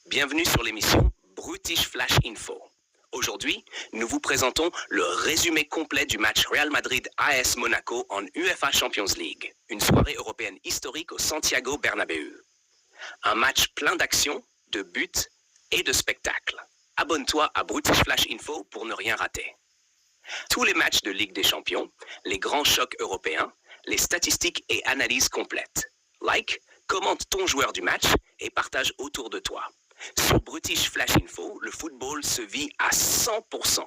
Bienvenue sur l'émission Brutish Flash Info. Aujourd'hui, nous vous présentons le résumé complet du match Real Madrid-AS Monaco en UEFA Champions League, une soirée européenne historique au Santiago Bernabéu. Un match plein d'action, de buts et de spectacles. Abonne-toi à Brutish Flash Info pour ne rien rater. Tous les matchs de Ligue des Champions, les grands chocs européens, les statistiques et analyses complètes. Like, commente ton joueur du match et partage autour de toi. Sur Brutish Flash Info, le football se vit à 100%.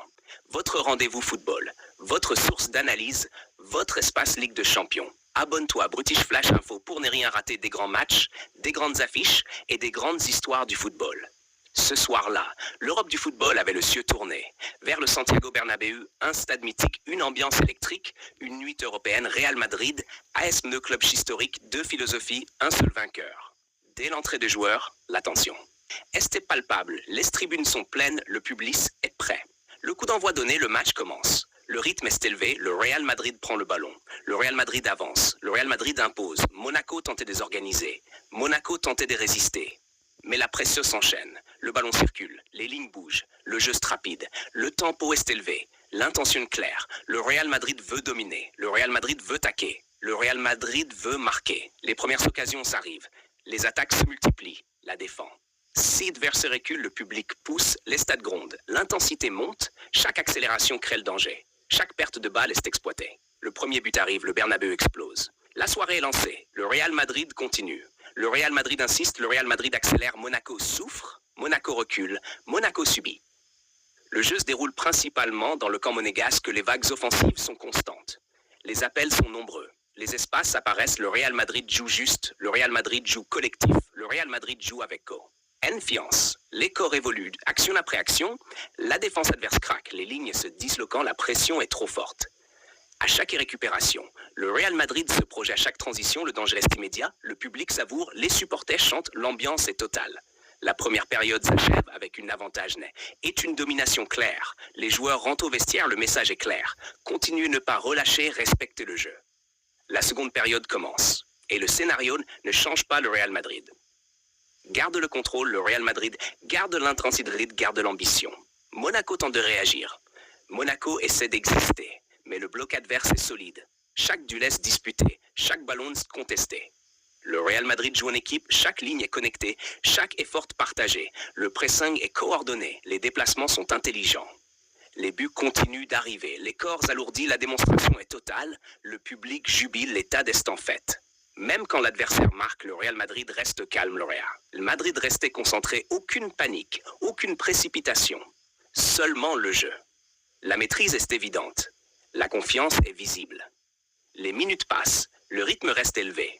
Votre rendez-vous football, votre source d'analyse, votre espace Ligue de Champions. Abonne-toi à Brutish Flash Info pour ne rien rater des grands matchs, des grandes affiches et des grandes histoires du football. Ce soir-là, l'Europe du football avait le cieux tourné. Vers le Santiago Bernabéu, un stade mythique, une ambiance électrique, une nuit européenne, Real Madrid, AS Monaco club historique, deux philosophies, un seul vainqueur. Dès l'entrée des joueurs, l'attention. Est palpable, les tribunes sont pleines, le public est prêt. Le coup d'envoi donné, le match commence. Le rythme est élevé, le Real Madrid prend le ballon. Le Real Madrid avance, le Real Madrid impose. Monaco tentait de désorganiser, Monaco tentait de résister. Mais la pression s'enchaîne, le ballon circule, les lignes bougent, le jeu est rapide, le tempo est élevé, l'intention est claire. Le Real Madrid veut dominer, le Real Madrid veut taquer, le Real Madrid veut marquer. Les premières occasions s'arrivent, les attaques se multiplient, la défend. Si l'adversaire recule, le public pousse, les stades grondent, l'intensité monte, chaque accélération crée le danger. Chaque perte de balle est exploitée. Le premier but arrive, le Bernabéu explose. La soirée est lancée, le Real Madrid continue. Le Real Madrid insiste, le Real Madrid accélère, Monaco souffre, Monaco recule, Monaco subit. Le jeu se déroule principalement dans le camp monégasque, les vagues offensives sont constantes. Les appels sont nombreux. Les espaces apparaissent, le Real Madrid joue juste, le Real Madrid joue collectif, le Real Madrid joue avec go. Enfiance, les corps évoluent, action après action, la défense adverse craque, les lignes se disloquant, la pression est trop forte. À chaque récupération, le Real Madrid se projette à chaque transition, le danger reste immédiat, le public savoure, les supporters chantent, l'ambiance est totale. La première période s'achève avec un avantage net et une domination claire. Les joueurs rentrent au vestiaire, le message est clair. Continuez ne pas relâcher, respectez le jeu. La seconde période commence et le scénario ne change pas le Real Madrid. Garde le contrôle, le Real Madrid garde l'intensité, garde l'ambition. Monaco tente de réagir. Monaco essaie d'exister. Mais le bloc adverse est solide. Chaque duel est disputé, chaque ballon est contesté. Le Real Madrid joue en équipe, chaque ligne est connectée, chaque effort partagé. Le pressing est coordonné, les déplacements sont intelligents. Les buts continuent d'arriver, les corps alourdis, la démonstration est totale, le public jubile, l'état est en fête. Même quand l'adversaire marque, le Real Madrid reste calme, Le Madrid restait concentré, aucune panique, aucune précipitation. Seulement le jeu. La maîtrise est évidente. La confiance est visible. Les minutes passent, le rythme reste élevé.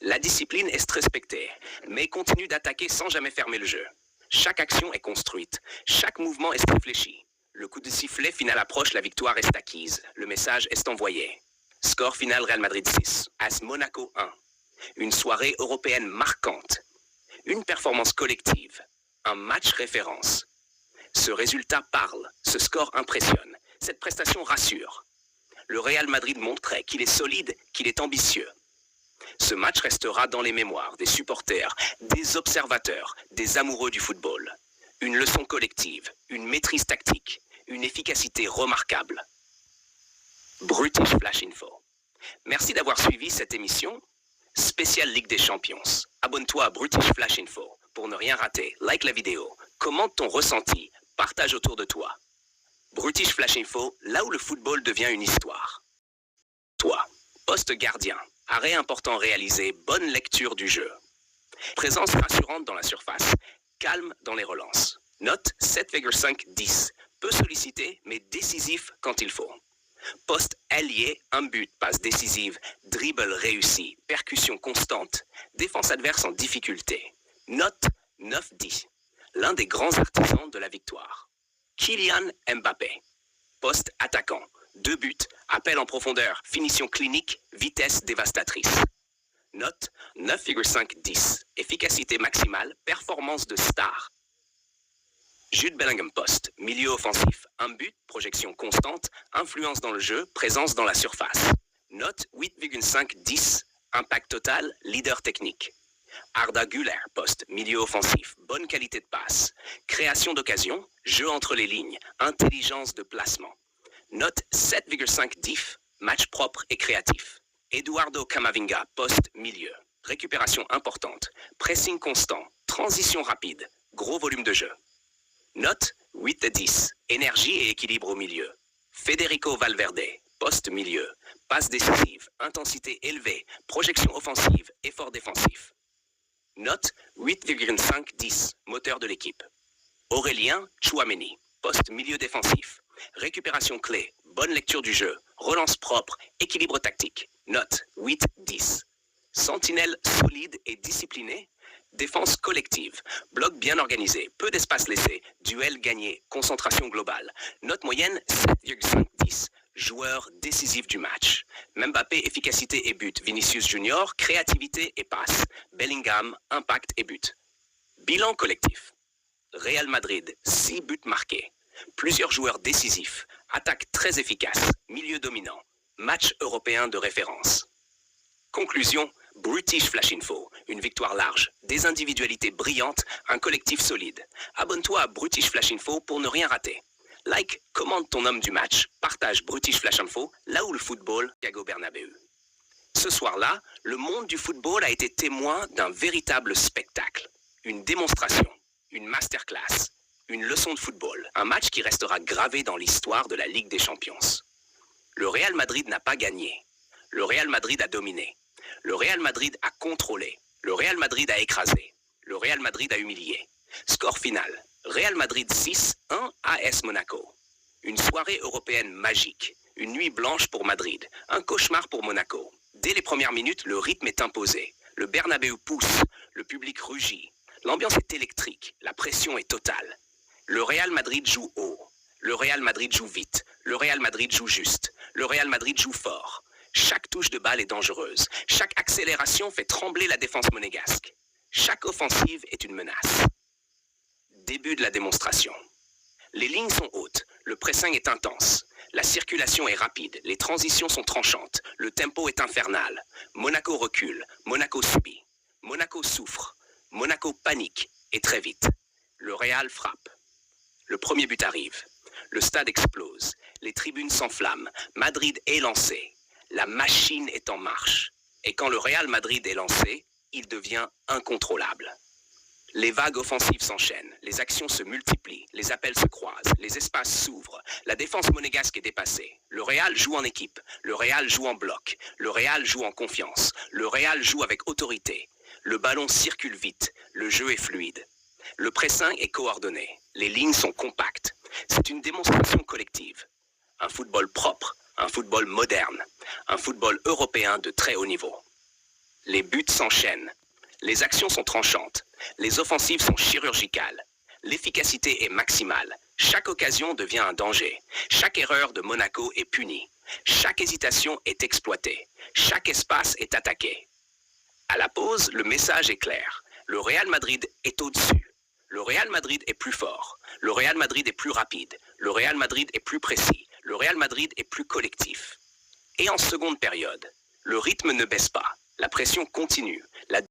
La discipline est respectée, mais continue d'attaquer sans jamais fermer le jeu. Chaque action est construite, chaque mouvement est réfléchi. Le coup de sifflet final approche, la victoire est acquise, le message est envoyé. Score final Real Madrid 6, AS Monaco 1. Une soirée européenne marquante, une performance collective, un match référence. Ce résultat parle, ce score impressionne. Cette prestation rassure. Le Real Madrid montrait qu'il est solide, qu'il est ambitieux. Ce match restera dans les mémoires des supporters, des observateurs, des amoureux du football. Une leçon collective, une maîtrise tactique, une efficacité remarquable. Brutish Flash Info. Merci d'avoir suivi cette émission spéciale Ligue des Champions. Abonne-toi à Brutish Flash Info pour ne rien rater. Like la vidéo, commente ton ressenti, partage autour de toi. Brutish Flash Info, là où le football devient une histoire. Toi, poste gardien, arrêt important réalisé, bonne lecture du jeu. Présence rassurante dans la surface, calme dans les relances. Note 7,5-10, peu sollicité mais décisif quand il faut. Poste allié, un but, passe décisive, dribble réussi, percussion constante, défense adverse en difficulté. Note 9-10, l'un des grands artisans de la victoire. Kylian Mbappé, poste attaquant, 2 buts, appel en profondeur, finition clinique, vitesse dévastatrice. Note 9,5-10, efficacité maximale, performance de star. Jude Bellingham poste, milieu offensif, 1 but, projection constante, influence dans le jeu, présence dans la surface. Note 8,5-10, impact total, leader technique. Arda Güler, poste, milieu offensif, bonne qualité de passe. Création d'occasion, jeu entre les lignes, intelligence de placement. Note 7,5 diff, match propre et créatif. Eduardo Camavinga, poste, milieu. Récupération importante, pressing constant, transition rapide, gros volume de jeu. Note 8 de 10, énergie et équilibre au milieu. Federico Valverde, poste milieu, passe décisive, intensité élevée, projection offensive, effort défensif. Note 8,5-10, moteur de l'équipe. Aurélien Tchouaméni, poste milieu défensif, récupération clé, bonne lecture du jeu, relance propre, équilibre tactique. Note 8-10. Sentinelle solide et discipliné, défense collective, bloc bien organisé, peu d'espace laissé, duel gagné, concentration globale. Note moyenne 7,5-10. Joueur décisif du match. Mbappé, efficacité et but. Vinicius Junior, créativité et passe. Bellingham, impact et but. Bilan collectif. Real Madrid, 6 buts marqués. Plusieurs joueurs décisifs. Attaque très efficace. Milieu dominant. Match européen de référence. Conclusion, British Flash Info. Une victoire large, des individualités brillantes, un collectif solide. Abonne-toi à British Flash Info pour ne rien rater. Like, commente ton homme du match, partage British Flash Info, là où le football, Santiago Bernabéu. Ce soir-là, le monde du football a été témoin d'un véritable spectacle. Une démonstration, une masterclass, une leçon de football. Un match qui restera gravé dans l'histoire de la Ligue des Champions. Le Real Madrid n'a pas gagné. Le Real Madrid a dominé. Le Real Madrid a contrôlé. Le Real Madrid a écrasé. Le Real Madrid a humilié. Score final. Real Madrid 6-1 AS Monaco. Une soirée européenne magique. Une nuit blanche pour Madrid. Un cauchemar pour Monaco. Dès les premières minutes, le rythme est imposé. Le Bernabéu pousse. Le public rugit. L'ambiance est électrique. La pression est totale. Le Real Madrid joue haut. Le Real Madrid joue vite. Le Real Madrid joue juste. Le Real Madrid joue fort. Chaque touche de balle est dangereuse. Chaque accélération fait trembler la défense monégasque. Chaque offensive est une menace. Début de la démonstration. Les lignes sont hautes, le pressing est intense, la circulation est rapide, les transitions sont tranchantes, le tempo est infernal. Monaco recule, Monaco subit, Monaco souffre, Monaco panique, et très vite. Le Real frappe. Le premier but arrive. Le stade explose, les tribunes s'enflamment, Madrid est lancé. La machine est en marche. Et quand le Real Madrid est lancé, il devient incontrôlable. Les vagues offensives s'enchaînent, les actions se multiplient, les appels se croisent, les espaces s'ouvrent, la défense monégasque est dépassée. Le Real joue en équipe, le Real joue en bloc, le Real joue en confiance, le Real joue avec autorité. Le ballon circule vite, le jeu est fluide. Le pressing est coordonné, les lignes sont compactes. C'est une démonstration collective. Un football propre, un football moderne, un football européen de très haut niveau. Les buts s'enchaînent. Les actions sont tranchantes, les offensives sont chirurgicales, l'efficacité est maximale, chaque occasion devient un danger, chaque erreur de Monaco est punie, chaque hésitation est exploitée, chaque espace est attaqué. À la pause, le message est clair, le Real Madrid est au-dessus, le Real Madrid est plus fort, le Real Madrid est plus rapide, le Real Madrid est plus précis, le Real Madrid est plus collectif. Et en seconde période, le rythme ne baisse pas, la pression continue.